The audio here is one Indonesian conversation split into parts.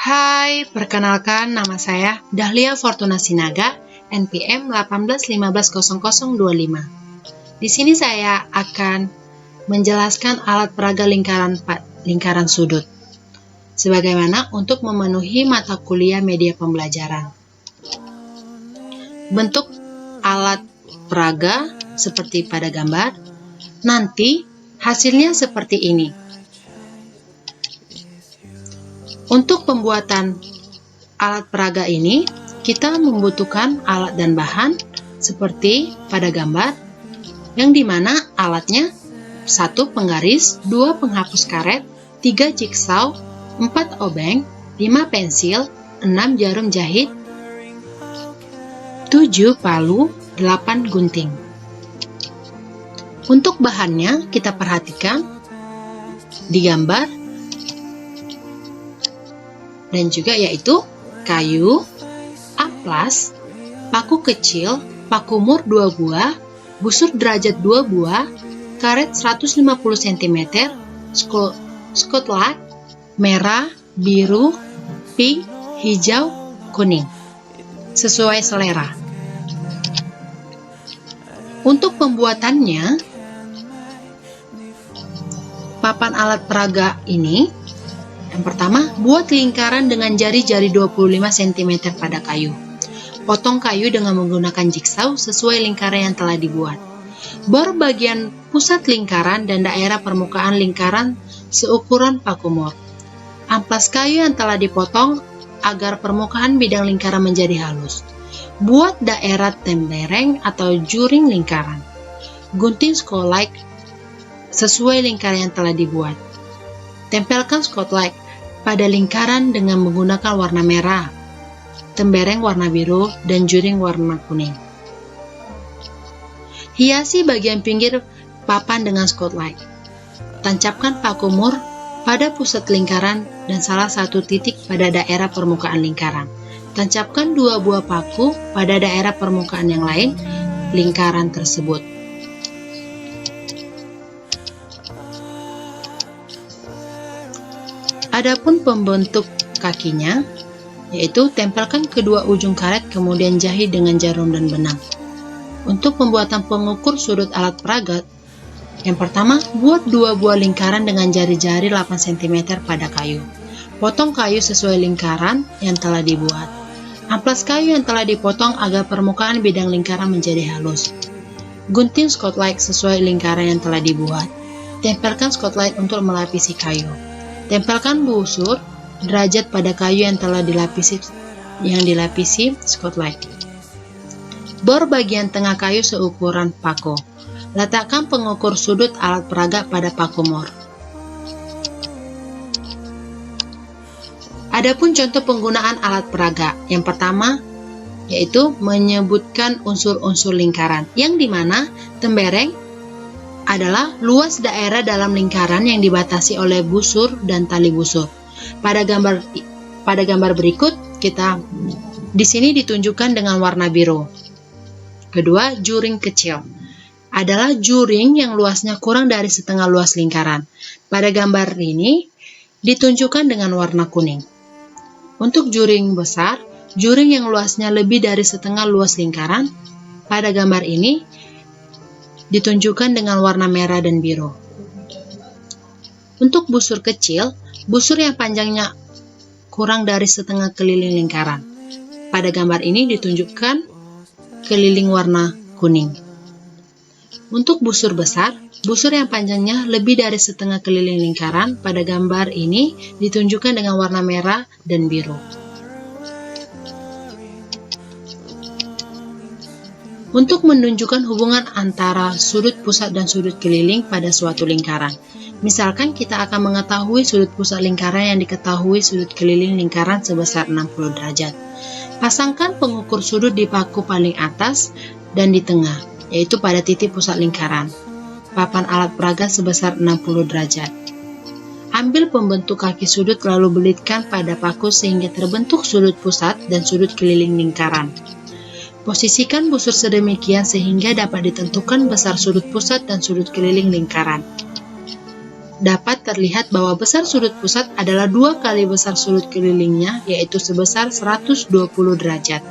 Hai, perkenalkan nama saya Dahlia Fortuna Sinaga, NPM 18150025. Di sini saya akan menjelaskan alat peraga lingkaran sudut, sebagaimana untuk memenuhi mata kuliah media pembelajaran. Bentuk alat peraga seperti pada gambar, nanti hasilnya seperti ini. Untuk pembuatan alat peraga ini, kita membutuhkan alat dan bahan seperti pada gambar, yang dimana alatnya 1 penggaris, 2 penghapus karet, 3 jigsaw, 4 obeng, 5 pensil, 6 jarum jahit, 7 palu, 8 gunting. Untuk bahannya kita perhatikan di gambar, dan juga yaitu kayu, amplas, paku kecil, paku mur 2 buah, busur derajat 2 buah, karet 150 cm, skotlat, merah, biru, pink, hijau, kuning, sesuai selera. Untuk pembuatannya, papan alat peraga ini, yang pertama, buat lingkaran dengan jari-jari 25 cm pada kayu. Potong kayu dengan menggunakan jigsaw sesuai lingkaran yang telah dibuat. Bor bagian pusat lingkaran dan daerah permukaan lingkaran seukuran paku mur. Amplas kayu yang telah dipotong agar permukaan bidang lingkaran menjadi halus. Buat daerah tembereng atau juring lingkaran. Gunting skotlight sesuai lingkaran yang telah dibuat. Tempelkan skotlight pada lingkaran dengan menggunakan warna merah, tembereng warna biru, dan juring warna kuning. Hiasi bagian pinggir papan dengan skotlight. Tancapkan paku mur pada pusat lingkaran dan salah satu titik pada daerah permukaan lingkaran. Tancapkan 2 buah paku pada daerah permukaan yang lain lingkaran tersebut. Adapun pembentuk kakinya, yaitu tempelkan kedua ujung karet kemudian jahit dengan jarum dan benang. Untuk pembuatan pengukur sudut alat peraga, yang pertama, buat 2 buah lingkaran dengan jari-jari 8 cm pada kayu. Potong kayu sesuai lingkaran yang telah dibuat. Amplas kayu yang telah dipotong agar permukaan bidang lingkaran menjadi halus. Gunting skotlight sesuai lingkaran yang telah dibuat. Tempelkan skotlight untuk melapisi kayu. Tempelkan busur derajat pada kayu yang telah dilapisi skotlight. Bor bagian tengah kayu seukuran paku. Letakkan pengukur sudut alat peraga pada paku mur. Adapun contoh penggunaan alat peraga. Yang pertama yaitu menyebutkan unsur-unsur lingkaran, yang dimana tembereng adalah luas daerah dalam lingkaran yang dibatasi oleh busur dan tali busur. Pada gambar berikut, kita di sini ditunjukkan dengan warna biru. Kedua, juring kecil adalah juring yang luasnya kurang dari setengah luas lingkaran. Pada gambar ini ditunjukkan dengan warna kuning. Untuk juring besar, juring yang luasnya lebih dari setengah luas lingkaran. Pada gambar ini ditunjukkan dengan warna merah dan biru. Untuk busur kecil, busur yang panjangnya kurang dari setengah keliling lingkaran. Pada gambar ini ditunjukkan keliling warna kuning. Untuk busur besar, busur yang panjangnya lebih dari setengah keliling lingkaran. Pada gambar ini ditunjukkan dengan warna merah dan biru. Untuk menunjukkan hubungan antara sudut pusat dan sudut keliling pada suatu lingkaran. Misalkan kita akan mengetahui sudut pusat lingkaran yang diketahui sudut keliling lingkaran sebesar 60 derajat. Pasangkan pengukur sudut di paku paling atas dan di tengah, yaitu pada titik pusat lingkaran. Papan alat peraga sebesar 60 derajat. Ambil pembentuk kaki sudut lalu belitkan pada paku sehingga terbentuk sudut pusat dan sudut keliling lingkaran. Posisikan busur sedemikian sehingga dapat ditentukan besar sudut pusat dan sudut keliling lingkaran. dapat terlihat bahwa besar sudut pusat adalah 2 kali besar sudut kelilingnya, yaitu sebesar 120 derajat.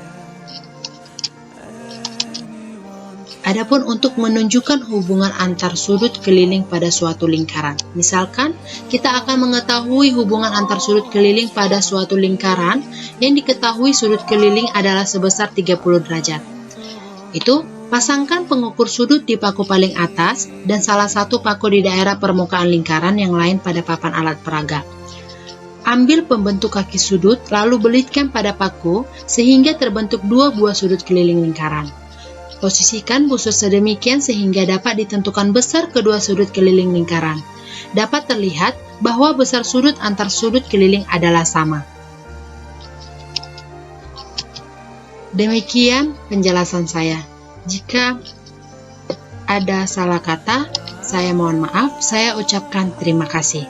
Adapun untuk menunjukkan hubungan antar sudut keliling pada suatu lingkaran. Misalkan, kita akan mengetahui hubungan antar sudut keliling pada suatu lingkaran yang diketahui sudut keliling adalah sebesar 30 derajat. Itu, pasangkan pengukur sudut di paku paling atas dan salah satu paku di daerah permukaan lingkaran yang lain pada papan alat peraga. Ambil pembentuk kaki sudut lalu belitkan pada paku sehingga terbentuk 2 buah sudut keliling lingkaran. Posisikan busur sedemikian sehingga dapat ditentukan besar kedua sudut keliling lingkaran. Dapat terlihat bahwa besar sudut antar sudut keliling adalah sama. Demikian penjelasan saya. Jika ada salah kata, saya mohon maaf. Saya ucapkan terima kasih.